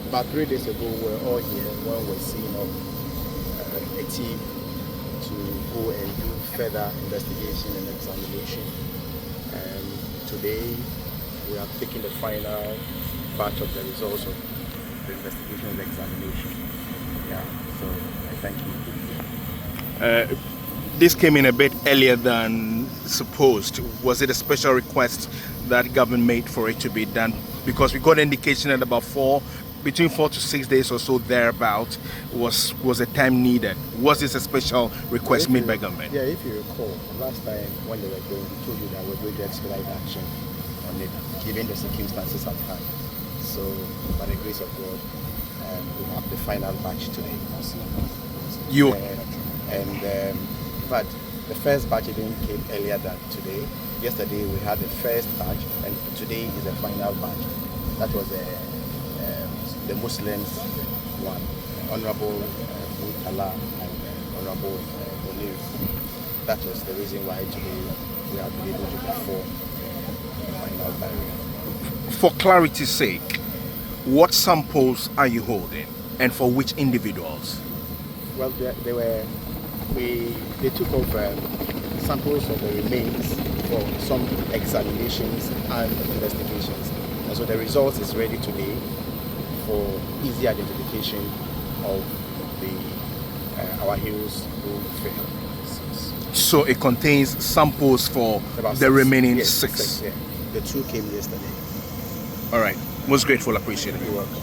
About 3 days ago, we were all here when we were seeing a team to go and do further investigation and examination. Today, we are taking the final batch of the results of the investigation and examination. Yeah, so I thank you. This came in a bit earlier than supposed. Was it a special request that government made for it to be done? Because we got an indication that about between 4 to 6 days or so thereabout was the time needed. Was this a special request made by government? Yeah, if you recall, last time when they were going, we told you that we're going to expedite action on it, given the circumstances at hand. So, by the grace of God, we have the final batch today. But the first batch even came earlier than today. Yesterday we had the first batch, and today is the final batch. That was the Muslims one, Honorable Mutala and Honorable Onir. That was the reason why today we have been able to perform the final barrier. For clarity's sake, what samples are you holding, and for which individuals? Well, they took over samples of the remains for some examinations and investigations, and so the results is ready today for easy identification of our heroes who failed. So it contains samples for the remaining six. Yeah. The 2 came yesterday. All right. Most grateful, appreciate it. You're welcome.